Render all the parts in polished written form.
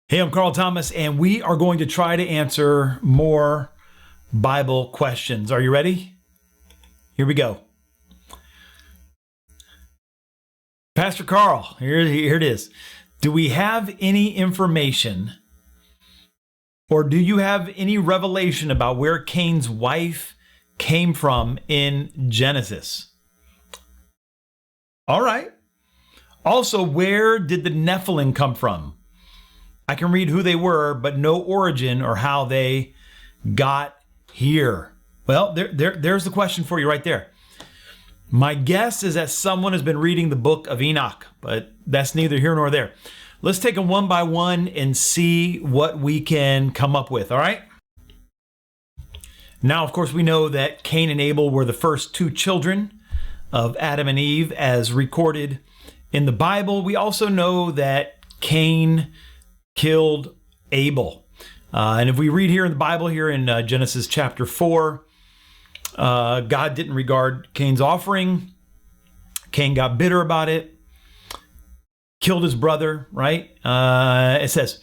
Hey, I'm Carl Thomas, and we are going to try to answer more Bible questions. Are you ready? Here we go. Pastor Carl, here it is. Do we have any information, or do you have any revelation about where Cain's wife came from in Genesis? All right. Also, where did the Nephilim come from? I can read who they were, but no origin or how they got here. Well, there's the question for you right there. My guess is that someone has been reading the book of Enoch, but that's neither here nor there. Let's take them one by one and see what we can come up with, all right? Now, of course, we know that Cain and Abel were the first two children of Adam and Eve as recorded in the Bible. We also know that Cain killed Abel. And if we read here in the Bible, here in Genesis chapter 4, God didn't regard Cain's offering. Cain got bitter about it, killed his brother, right? It says,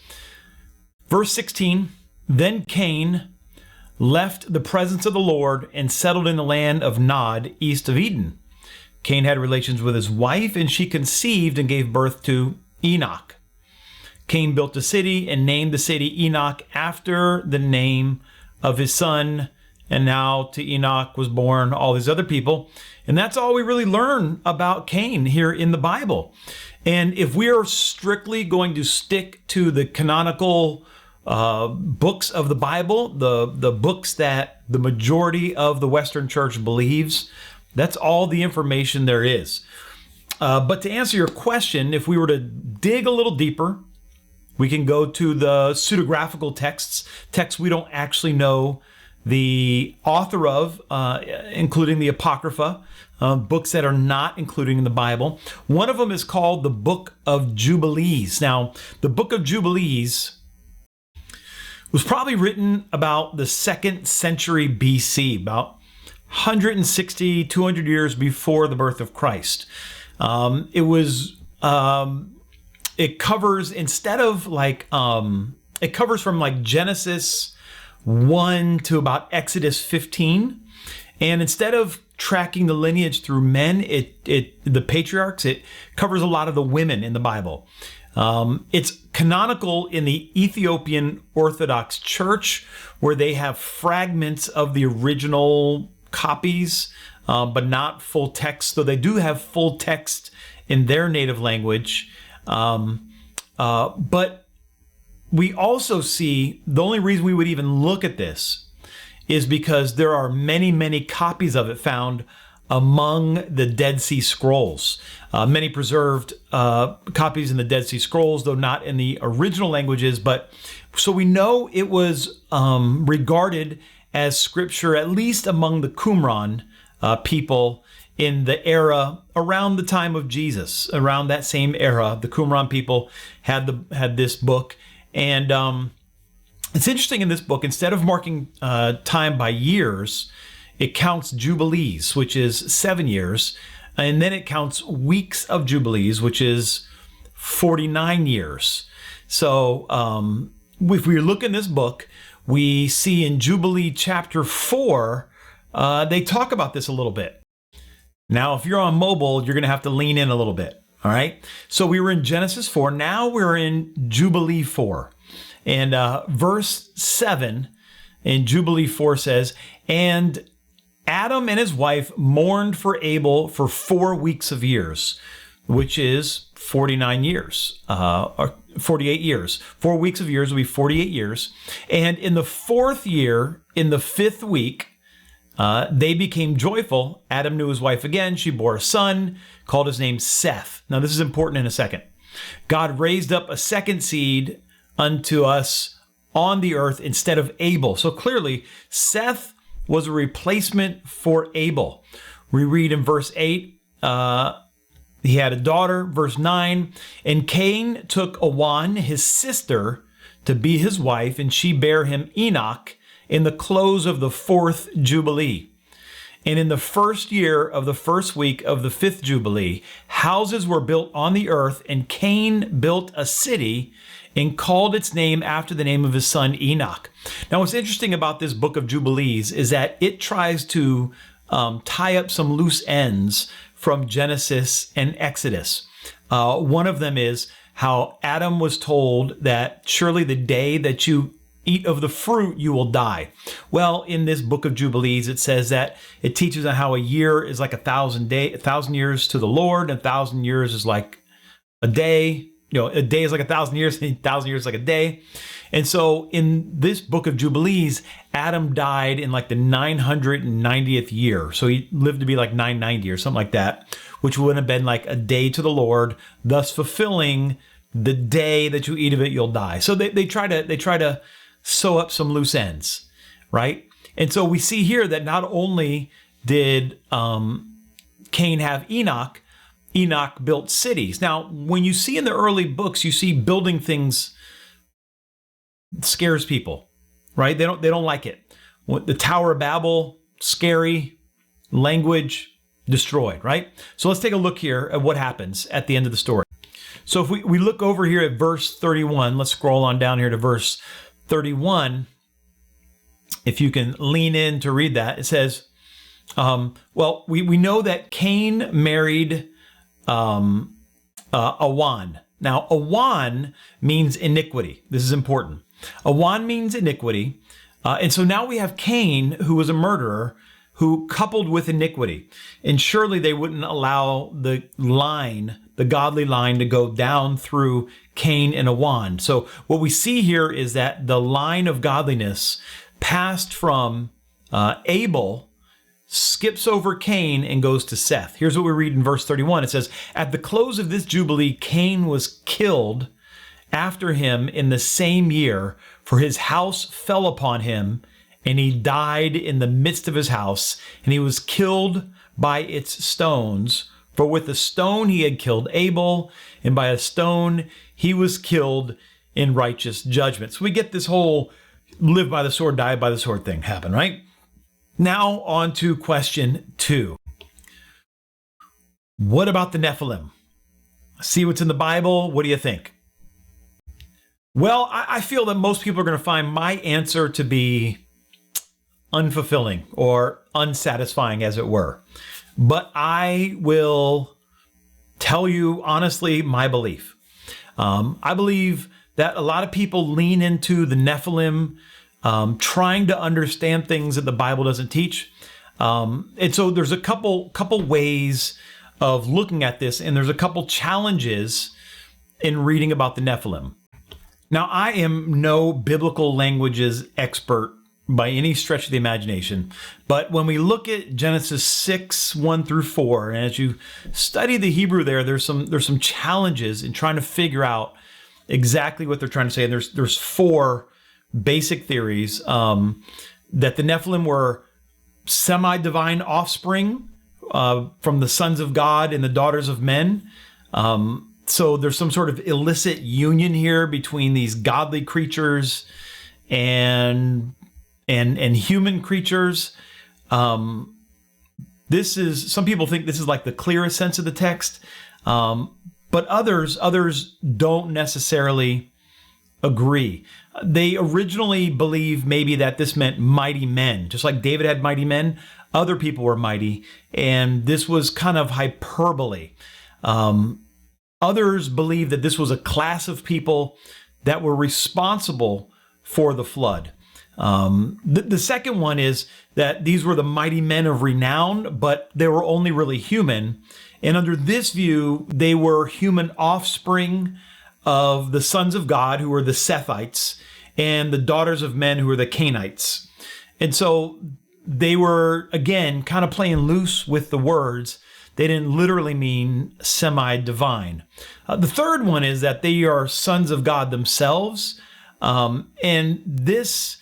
verse 16, then Cain left the presence of the Lord and settled in the land of Nod, east of Eden. Cain had relations with his wife, and she conceived and gave birth to Enoch. Cain built a city and named the city Enoch after the name of his son. And now to Enoch was born all these other people. And that's all we really learn about Cain here in the Bible. And if we are strictly going to stick to the canonical books of the Bible, the books that the majority of the Western Church believes, that's all the information there is. But to answer your question, if we were to dig a little deeper, we can go to the pseudographical texts we don't actually know the author of, including the Apocrypha, books that are not included in the Bible. One of them is called the Book of Jubilees. Now, the Book of Jubilees was probably written about the 2nd century BC, about 160, 200 years before the birth of Christ. It covers, instead of it covers from like Genesis 1 to about Exodus 15. And instead of tracking the lineage through men, the patriarchs, it covers a lot of the women in the Bible. It's canonical in the Ethiopian Orthodox Church, where they have fragments of the original copies, but not full text. So they do have full text in their native language. But we also see the only reason we would even look at this is because there are many, many copies of it found among the Dead Sea Scrolls. Many preserved copies in the Dead Sea Scrolls, though not in the original languages. But so we know it was regarded as scripture, at least among the Qumran people in the era around the time of Jesus. Around that same era, the Qumran people had this book. And it's interesting in this book, instead of marking time by years, it counts jubilees, which is 7 years. And then it counts weeks of jubilees, which is 49 years. So if we look in this book, we see in Jubilee chapter 4, they talk about this a little bit. Now, if you're on mobile, you're going to have to lean in a little bit. All right. So we were in Genesis 4. Now we're in Jubilee 4. And verse 7 in Jubilee 4 says, and Adam and his wife mourned for Abel for 4 weeks of years, which is 49 years, or 48 years. 4 weeks of years will be 48 years. And in the 4th year, in the 5th week, they became joyful. Adam knew his wife again. She bore a son, called his name Seth. Now, this is important in a second. God raised up a second seed unto us on the earth instead of Abel. So clearly, Seth was a replacement for Abel. We read in verse 8, he had a daughter. Verse 9, and Cain took Awan, his sister, to be his wife, and she bare him Enoch in the close of the 4th Jubilee. And in the first year of the first week of the 5th Jubilee, houses were built on the earth, and Cain built a city and called its name after the name of his son Enoch. Now, what's interesting about this book of Jubilees is that it tries to tie up some loose ends from Genesis and Exodus. One of them is how Adam was told that surely the day that you eat of the fruit, you will die. Well, in this book of Jubilees, it says that it teaches on how a year is like 1,000 years to the Lord, and 1,000 years is like a day. You know, a day is like 1,000 years, and 1,000 years is like a day. And so in this book of Jubilees, Adam died in like the 990th year. So he lived to be like 990 or something like that, which would have been like a day to the Lord, thus fulfilling the day that you eat of it, you'll die. So they try to sew up some loose ends, right? And so we see here that not only did Cain have Enoch, Enoch built cities. Now, when you see in the early books, you see building things scares people, right? They don't like it. The Tower of Babel, scary, language destroyed, right? So let's take a look here at what happens at the end of the story. So if we look over here at verse 31, let's scroll on down here to verse 31. If you can lean in to read that, it says, well, we know that Cain married Awan. Now, Awan means iniquity. This is important. Awan means iniquity. And so now we have Cain, who was a murderer, who coupled with iniquity. And surely they wouldn't allow the godly line, to go down through Cain and Awan. So what we see here is that the line of godliness passed from Abel, skips over Cain, and goes to Seth. Here's what we read in verse 31. It says, "At the close of this Jubilee, Cain was killed after him in the same year, for his house fell upon him, and he died in the midst of his house, and he was killed by its stones. For with a stone he had killed Abel, and by a stone he was killed in righteous judgment." So we get this whole live by the sword, die by the sword thing happen, right? Now on to question 2. What about the Nephilim? See what's in the Bible. What do you think? Well, I feel that most people are going to find my answer to be unfulfilling or unsatisfying, as it were. But I will tell you honestly my belief. I believe that a lot of people lean into the Nephilim, trying to understand things that the Bible doesn't teach. And so there's a couple ways of looking at this, and there's a couple challenges in reading about the Nephilim. Now, I am no biblical languages expert by any stretch of the imagination, but when we look at Genesis 6, 1 through 4, and as you study the Hebrew there's some challenges in trying to figure out exactly what they're trying to say. And there's 4 basic theories, that the Nephilim were semi-divine offspring from the sons of God and the daughters of men. So there's some sort of illicit union here between these godly creatures and human creatures. Some people think this is like the clearest sense of the text, but others don't necessarily agree. They originally believed maybe that this meant mighty men, just like David had mighty men. Other people were mighty, and this was kind of hyperbole. Others believe that this was a class of people that were responsible for the flood. The second one is that these were the mighty men of renown, but they were only really human. And under this view, they were human offspring of the sons of God, who were the Sethites, and the daughters of men, who were the Cainites. And so they were, again, kind of playing loose with the words. They didn't literally mean semi-divine. The third one is that they are sons of God themselves. And this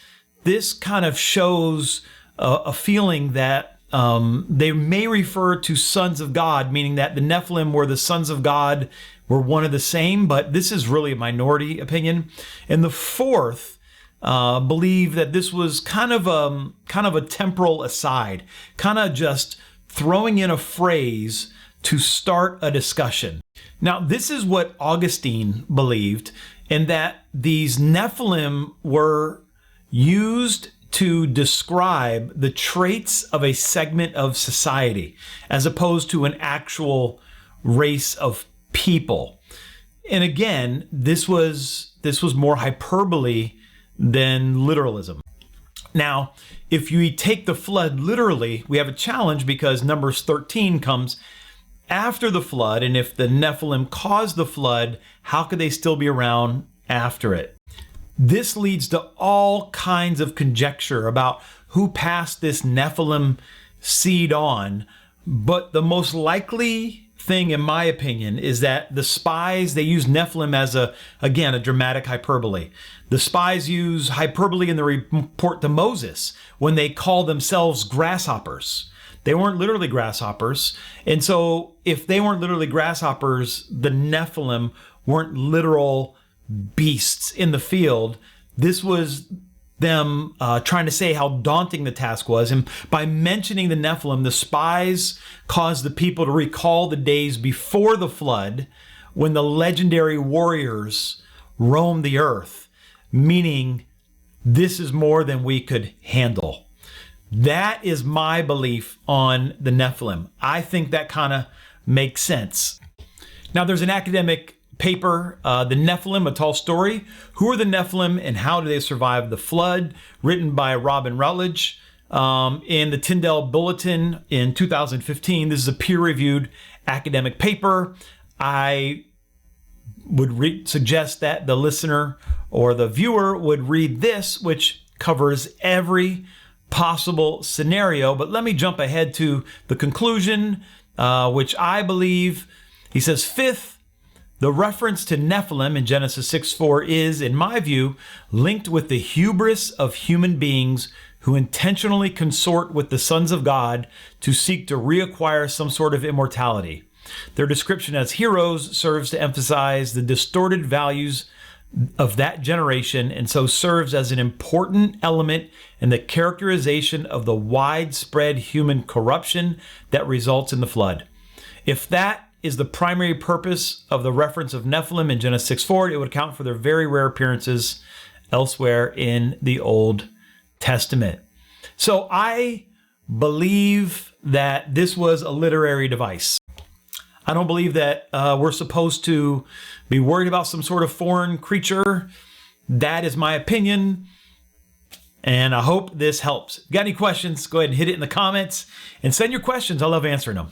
kind of shows a feeling that they may refer to sons of God, meaning that the Nephilim were the sons of God, were one of the same, but this is really a minority opinion. And the fourth believe that this was kind of a temporal aside, kind of just throwing in a phrase to start a discussion. Now, this is what Augustine believed, in that these Nephilim were used to describe the traits of a segment of society, as opposed to an actual race of people. And again, this was more hyperbole than literalism. Now, if you take the flood literally, we have a challenge, because Numbers 13 comes after the flood, and if the Nephilim caused the flood, how could they still be around after it? This leads to all kinds of conjecture about who passed this Nephilim seed on, but the most likely thing, in my opinion, is that the spies, they use Nephilim as a dramatic hyperbole. The spies use hyperbole in the report to Moses when they call themselves grasshoppers. They weren't literally grasshoppers. And so if they weren't literally grasshoppers, the Nephilim weren't literal beasts in the field. This was them trying to say how daunting the task was. And by mentioning the Nephilim, the spies caused the people to recall the days before the flood, when the legendary warriors roamed the earth, meaning this is more than we could handle. That is my belief on the Nephilim. I think that kind of makes sense. Now, there's an academic paper, The Nephilim, A Tall Story. Who are the Nephilim and how do they survive the flood? Written by Robin Rutledge in the Tyndale Bulletin in 2015. This is a peer-reviewed academic paper. I would suggest that the listener or the viewer would read this, which covers every possible scenario. But let me jump ahead to the conclusion, which I believe, he says, fifth, the reference to Nephilim in Genesis 6:4 is, in my view, linked with the hubris of human beings who intentionally consort with the sons of God to seek to reacquire some sort of immortality. Their description as heroes serves to emphasize the distorted values of that generation, and so serves as an important element in the characterization of the widespread human corruption that results in the flood. If that is the primary purpose of the reference of Nephilim in Genesis 6:4, it would account for their very rare appearances elsewhere in the Old Testament. So I believe that this was a literary device. I don't believe that we're supposed to be worried about some sort of foreign creature. That is my opinion, and I hope this helps. If you got any questions, go ahead and hit it in the comments and send your questions. I love answering them.